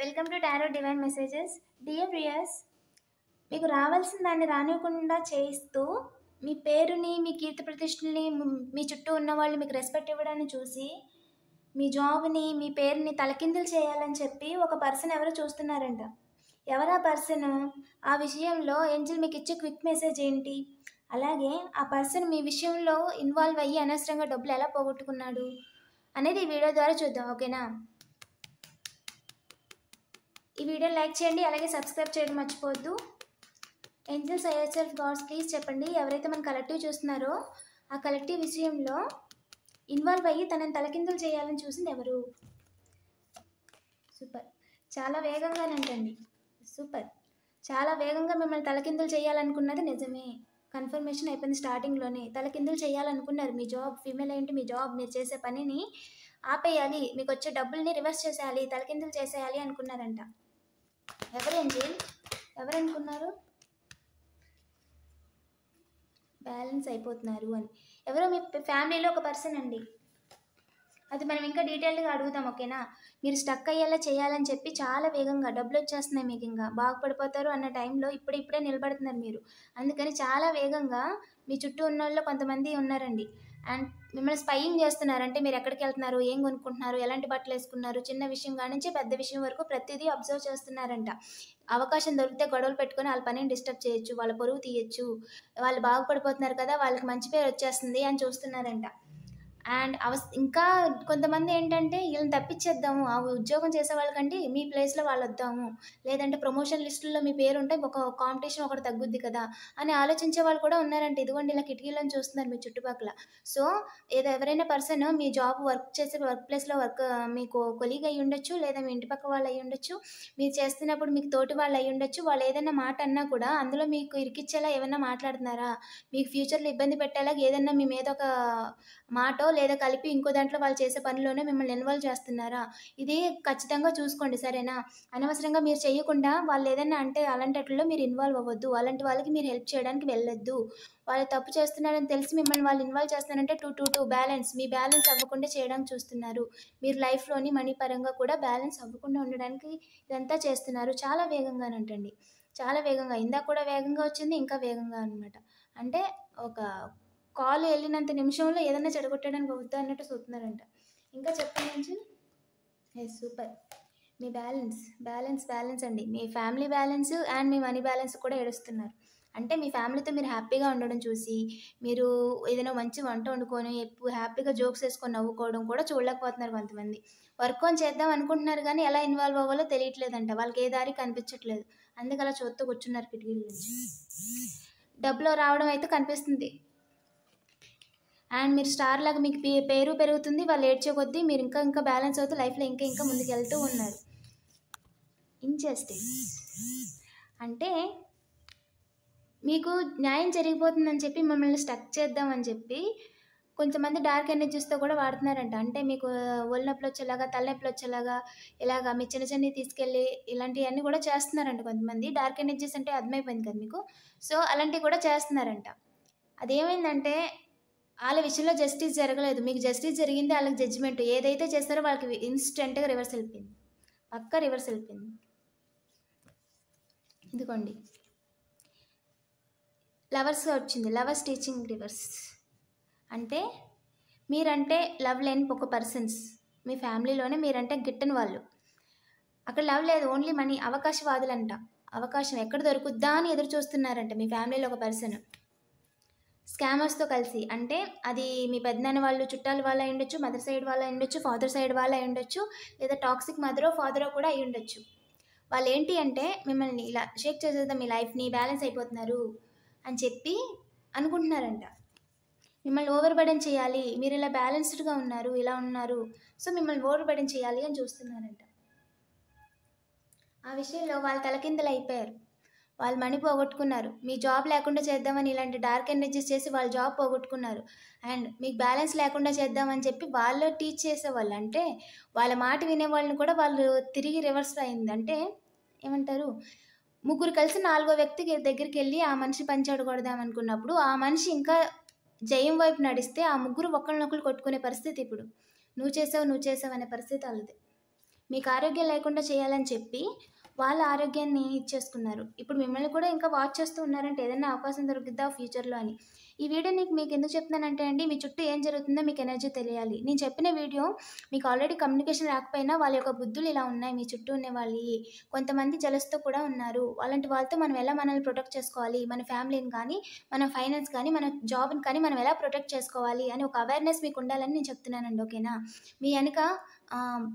Welcome to tarot divine messages. Dear viewers, మీకు రావాల్సిన దాన్ని రానివ్వకుండా చేయిస్తూ మీ పేరుని, మీ కీర్తి ప్రతిష్టల్ని, మీ చుట్టూ ఉన్న వాళ్ళు మీకు రెస్పెక్ట్ ఇవ్వడాన్ని చూసి మీ జాబ్ని, మీ పేరుని తలకిందులు చేయాలని చెప్పి ఒక పర్సన్ ఎవరో చూస్తున్నారంట. ఎవరా పర్సన్? ఆ విషయంలో ఏంజెల్ మీకు ఇచ్చే క్విక్ మెసేజ్ ఏంటి? అలాగే ఆ పర్సన్ మీ విషయంలో ఇన్వాల్వ్ అయ్యి అనవసరంగా డబ్బులు ఎలా పోగొట్టుకున్నాడు అనేది ఈ వీడియో ద్వారా చూద్దాం. ఓకేనా? ఈ వీడియోని లైక్ చేయండి, అలాగే సబ్స్క్రైబ్ చేయడం మర్చిపోవద్దు. Angels, I self, gods, please చెప్పండి, ఎవరైతే మన కలెక్టివ్ చూస్తున్నారో ఆ కలెక్టివ్ విషయంలో ఇన్వాల్వ్ అయ్యి తనని తలకిందులు చేయాలని చూసింది ఎవరు? సూపర్, చాలా వేగంగానంటండి. సూపర్, చాలా వేగంగా మిమ్మల్ని తలకిందులు చేయాలనుకున్నది నిజమే. కన్ఫర్మేషన్ అయిపోయింది. స్టార్టింగ్లోనే తలకిందులు చేయాలనుకున్నారు. మీ జాబ్, ఫీమేల్ ఏంటి, మీ జాబ్, మీరు చేసే పనిని ఆపేయాలి, మీకు వచ్చే డబ్బుల్ని రివర్స్ చేసేయాలి, తలకిందులు చేసేయాలి అనుకున్నారంట. ఎవరేంటి? ఎవరనుకున్నారు? బ్యాలెన్స్ అయిపోతున్నారు అని. ఎవరో మీ ఫ్యామిలీలో ఒక పర్సన్ అండి. అది మనం ఇంకా డీటెయిల్గా అడుగుతాం. ఓకేనా? మీరు స్టక్ అయ్యేలా చేయాలని చెప్పి చాలా వేగంగా డబ్బులు వచ్చేస్తున్నాయి, మీకు ఇంకా బాగుపడిపోతారు అన్న టైంలో ఇప్పుడే నిలబడుతున్నారు మీరు. అందుకని చాలా వేగంగా మీ చుట్టూ ఉన్న వాళ్ళు కొంతమంది ఉన్నారండి. అండ్ మిమ్మల్ని స్పైయింగ్ చేస్తున్నారు. అంటే మీరు ఎక్కడికి వెళ్తున్నారు, ఏం కొనుక్కుంటున్నారు, ఎలాంటి బట్టలు వేసుకున్నారు, చిన్న విషయం కానించి పెద్ద విషయం వరకు ప్రతిదీ అబ్జర్వ్ చేస్తున్నారంట. అవకాశం దొరికితే గొడవలు పెట్టుకొని వాళ్ళ పనిని డిస్టర్బ్ చేయొచ్చు, వాళ్ళ పొరుగు తీయచ్చు, వాళ్ళు బాగుపడిపోతున్నారు కదా, వాళ్ళకి మంచి పేరు వచ్చేస్తుంది అని చూస్తున్నారంట. అండ్ ఇంకా కొంతమంది ఏంటంటే వీళ్ళని తప్పించేద్దాము, ఆ ఉద్యోగం చేసే వాళ్ళకంటే మీ ప్లేస్లో వాళ్ళు వద్దాము, లేదంటే ప్రమోషన్ లిస్టుల్లో మీ పేరు ఉంటే ఒక కాంపిటీషన్ ఒకటి తగ్గుద్ది కదా అని ఆలోచించే వాళ్ళు కూడా ఉన్నారంటే. ఇదిగోండి, ఇలా కిటికీలను చూస్తున్నారు మీ చుట్టుపక్కల. సో ఎవరైనా పర్సన్ మీ జాబ్ వర్క్ చేసే వర్క్ ప్లేస్లో మీకు కొలీగ్ అయ్యి ఉండొచ్చు, లేదా మీ ఇంటి పక్క వాళ్ళు అయ్యి ఉండొచ్చు, మీరు చేస్తున్నప్పుడు మీకు తోటి వాళ్ళు అయ్యి ఉండొచ్చు. వాళ్ళు ఏదైనా మాట అన్నా కూడా అందులో మీకు ఇరికిచ్చేలా ఏమైనా మాట్లాడుతున్నారా, మీకు ఫ్యూచర్లో ఇబ్బంది పెట్టేలాగా ఏదన్నా మీ మీద ఒక మాటో లేదా కలిపి ఇంకో దాంట్లో వాళ్ళు చేసే పనిలోనే మిమ్మల్ని ఇన్వాల్వ్ చేస్తున్నారా, ఇది ఖచ్చితంగా చూసుకోండి. సరేనా? అనవసరంగా మీరు చేయకుండా వాళ్ళు ఏదైనా అంటే అలాంటిలో మీరు ఇన్వాల్వ్ అవ్వద్దు. అలాంటి వాళ్ళకి మీరు హెల్ప్ చేయడానికి వెళ్ళొద్దు. వాళ్ళు తప్పు చేస్తున్నారని తెలిసి మిమ్మల్ని వాళ్ళు ఇన్వాల్వ్ చేస్తున్నారంటే టూ బ్యాలెన్స్, మీ బ్యాలెన్స్ అవ్వకుండా చేయడానికి చూస్తున్నారు. మీరు లైఫ్లోని మనీ పరంగా కూడా బ్యాలెన్స్ అవ్వకుండా ఉండడానికి ఇదంతా చేస్తున్నారు. చాలా వేగంగానంటండి, చాలా వేగంగా. ఇందాక కూడా వేగంగా వచ్చింది, ఇంకా వేగంగా అనమాట. అంటే ఒక కాల్ వెళ్ళినంత నిమిషంలో ఏదైనా చెడగొట్టడానికి అవుద్దా అన్నట్టు చూస్తున్నారంట. ఇంకా చెప్పండి నుంచి. సూపర్, మీ బ్యాలెన్స్ అండి. మీ ఫ్యామిలీ బ్యాలెన్స్ అండ్ మీ మనీ బ్యాలెన్స్ కూడా ఏడుస్తున్నారు. అంటే మీ ఫ్యామిలీతో మీరు హ్యాపీగా ఉండడం చూసి, మీరు ఏదైనా మంచి వంట వండుకొని హ్యాపీగా జోక్స్ వేసుకొని నవ్వుకోవడం కూడా చూడలేకపోతున్నారు కొంతమంది. వర్క్ ఆన్ చేద్దాం అనుకుంటున్నారు కానీ ఎలా ఇన్వాల్వ్ అవ్వాలో తెలియట్లేదంట. వాళ్ళకి ఏ దారి కనిపించట్లేదు, అందుకే అలా చూస్తూ కూర్చున్నారు కిటికీల నుంచి. డబ్బులో రావడం అయితే కనిపిస్తుంది. అండ్ మీరు స్టార్ లాగా మీకు పేరు పెరుగుతుంది. వాళ్ళు ఏడ్చే కొద్దీ మీరు ఇంకా బ్యాలెన్స్ అవుతూ లైఫ్లో ఇంకా ముందుకు వెళ్తూ ఉన్నారు. ఇంజస్టిస్ అంటే మీకు న్యాయం జరిగిపోతుందని చెప్పి మిమ్మల్ని స్టక్ చేద్దామని చెప్పి కొంతమంది డార్క్ ఎనర్జీస్తో కూడా వాడుతున్నారంట. అంటే మీకు ఒళ్ళు నొప్పులు వచ్చేలాగా, తలనొప్పులు వచ్చేలాగా, ఇలాగా మీ చిన్నవి తీసుకెళ్ళి ఇలాంటివన్నీ కూడా చేస్తున్నారంట కొంతమంది. డార్క్ ఎనర్జీస్ అంటే అర్థమైపోయింది కదా మీకు. సో అలాంటివి కూడా చేస్తున్నారంట. అదేమైందంటే వాళ్ళ విషయంలో జస్టిస్ జరగలేదు, మీకు జస్టిస్ జరిగింది. వాళ్ళకి జడ్జిమెంట్ ఏదైతే చేస్తారో వాళ్ళకి ఇన్స్టెంట్గా రివర్స్ వెళ్ళిపోయింది, పక్కా రివర్స్ వెళ్ళిపోయింది. ఇదిగోండి, లవర్స్గా వచ్చింది, లవర్స్ టీచింగ్ రివర్స్. అంటే మీరంటే లవ్ లేని ఒక పర్సన్స్, మీ ఫ్యామిలీలోనే మీరంటే గిట్టని వాళ్ళు. అక్కడ లవ్ లేదు, ఓన్లీ మనీ. అవకాశవాదులంట. అవకాశం ఎక్కడ దొరుకుద్దా అని ఎదురు చూస్తున్నారంట మీ ఫ్యామిలీలో ఒక పర్సన్. స్కామర్స్తో కలిసి, అంటే అది మీ పెద్దనాన్న వాళ్ళు, చుట్టాల వాళ్ళు అయి ఉండొచ్చు, మదర్ సైడ్ వాళ్ళు అయి ఉండొచ్చు, ఫాదర్ సైడ్ వాళ్ళు అయి ఉండొచ్చు, లేదా టాక్సిక్ మదరో ఫాదరో కూడా అయి ఉండొచ్చు. వాళ్ళు ఏంటి అంటే మిమ్మల్ని ఇలా షేక్ చేసేద్దాం, మీ లైఫ్ని బ్యాలెన్స్ అయిపోతున్నారు అని చెప్పి అనుకుంటున్నారంట. మిమ్మల్ని ఓవర్ బర్డెన్ చేయాలి, మీరు ఇలా బ్యాలెన్స్డ్గా ఉన్నారు, ఇలా ఉన్నారు, సో మిమ్మల్ని ఓవర్ బర్డెన్ చేయాలి అని చూస్తున్నారంట. ఆ విషయంలో వాళ్ళు తలకిందులు అయిపోయారు. వాళ్ళు మనీ పోగొట్టుకున్నారు. మీ జాబ్ లేకుండా చేద్దామని ఇలాంటి డార్క్ ఎనర్జీస్ చేసి వాళ్ళ జాబ్ పోగొట్టుకున్నారు. అండ్ మీకు బ్యాలెన్స్ లేకుండా చేద్దామని చెప్పి వాళ్ళు టీచ్ చేసేవాళ్ళు. అంటే వాళ్ళ మాట వినేవాళ్ళని కూడా వాళ్ళు తిరిగి రివర్స్ అయింది. అంటే ఏమంటారు, ముగ్గురు కలిసి నాలుగో వ్యక్తికి దగ్గరికి వెళ్ళి ఆ మనిషి పంచాడకూడదాం అనుకున్నప్పుడు ఆ మనిషి ఇంకా జయం వైపు నడిస్తే ఆ ముగ్గురు ఒకరినొకరు కొట్టుకునే పరిస్థితి ఇప్పుడు. నువ్వు చేసావు అనే పరిస్థితి వాళ్ళది. మీకు ఆరోగ్యం లేకుండా చేయాలని చెప్పి వాళ్ళ ఆరోగ్యాన్ని ఇచ్చేసుకున్నారు. ఇప్పుడు మిమ్మల్ని కూడా ఇంకా వాచ్ చేస్తూ ఉన్నారంటే ఏదైనా అవకాశం దొరుకుద్దా ఫ్యూచర్‌లో అని. ఈ వీడియో మీకు ఎందుకు చెప్తున్నానంటే అండి, మీ చుట్టూ ఏం జరుగుతుందో మీకు ఎనర్జీ తెలియాలి. నేను చెప్పిన వీడియో మీకు ఆల్రెడీ కమ్యూనికేషన్ రాకపోయినా వాళ్ళ యొక్క బుద్ధులు ఇలా ఉన్నాయి మీ చుట్టూ ఉన్న వాళ్ళయి. కొంతమంది జెలస్‌తో కూడా ఉన్నారు. అలాంటి వాళ్ళతో మనం ఎలా మనల్ని ప్రొటెక్ట్ చేసుకోవాలి, మన ఫ్యామిలీని కానీ, మన ఫైనాన్స్ కానీ, మన జాబ్‌ని కానీ మనం ఎలా ప్రొటెక్ట్ చేసుకోవాలి అని ఒక అవేర్‌నెస్ మీకు ఉండాలని నేను చెప్తున్నానండి. ఓకేనా? మీ వెనక ఆహ్,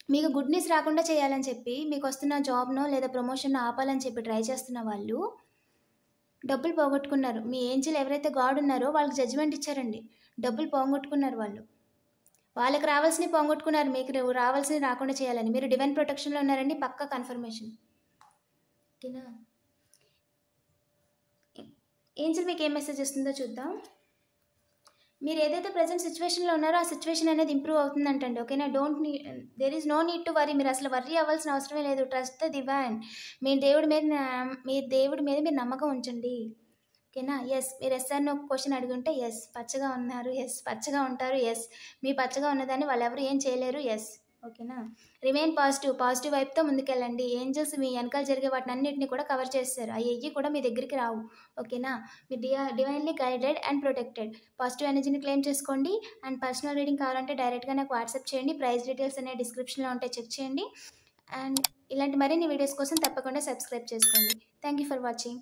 మీకు గుడ్ న్యూస్ రాకుండా చేయాలని చెప్పి, మీకొస్తున్న జాబ్‌నో లేదా ప్రమోషన్‌నో ఆపాలని చెప్పి ట్రై చేస్తున్న వాళ్ళు డబ్బులు పోగొట్టుకున్నారు. మీ ఏంజెల్ ఎవరైతే గాడ్ ఉన్నారో వాళ్ళకి జడ్జిమెంట్ ఇచ్చారండి. డబ్బులు పోగొట్టుకున్నారు వాళ్ళు. వాళ్ళకి రావాల్సినవి పోగొట్టుకున్నారు. మీకు రావాల్సినవి రాకుండా చేయాలని. మీరు డివైన్ ప్రొటెక్షన్‌లో ఉన్నారండి. పక్కా కన్ఫర్మేషన్. ఓకేనా? ఏంజెల్ మీకు ఏం మెసేజ్ ఇస్తుందో చూద్దాం. మీరు ఏదైతే ప్రెజెంట్ సిచ్యువేషన్‌లో ఉన్నారో ఆ సిచ్యువేషన్ అనేది ఇంప్రూవ్ అవుతుందంటండి. ఓకేనా? There is no need to worry. మీరు అసలు వర్రీ అవ్వాల్సిన అవసరమే లేదు. Trust the divine. మీ దేవుడి మీద మీరు నమ్మకం ఉంచండి. ఓకేనా? యెస్. మీరు యెస్ ఆర్ నో క్వెషన్ అడిగుంటే యెస్. పచ్చగా ఉన్నారు. యెస్. పచ్చగా ఉంటారు. యెస్. మీ పచ్చగా ఉన్నదాన్ని వాళ్ళెవరు ఏం చేయలేరు. యెస్. ఓకేనా? Remain positive. పాజిటివ్ వైపుతో ముందుకెళ్ళండి. ఏంజెల్స్ మీ వెనకాల జరిగే వాటినన్నిటిని కూడా కవర్ చేస్తారు. అయ్యేయి కూడా మీ దగ్గరికి రావు. ఓకేనా? మీరు divinely guided and protected. Positive ఎనర్జీని క్లెయిమ్ చేసుకోండి. అండ్ పర్సనల్ రీడింగ్ కావాలంటే డైరెక్ట్‌గా నాకు వాట్సాప్ చేయండి. ప్రైస్ డీటెయిల్స్ అనేవి డిస్క్రిప్షన్‌లో ఉంటాయి, చెక్ చేయండి. అండ్ ఇలాంటి మరిన్ని వీడియోస్ కోసం తప్పకుండా సబ్స్క్రైబ్ చేసుకోండి. Thank you for watching.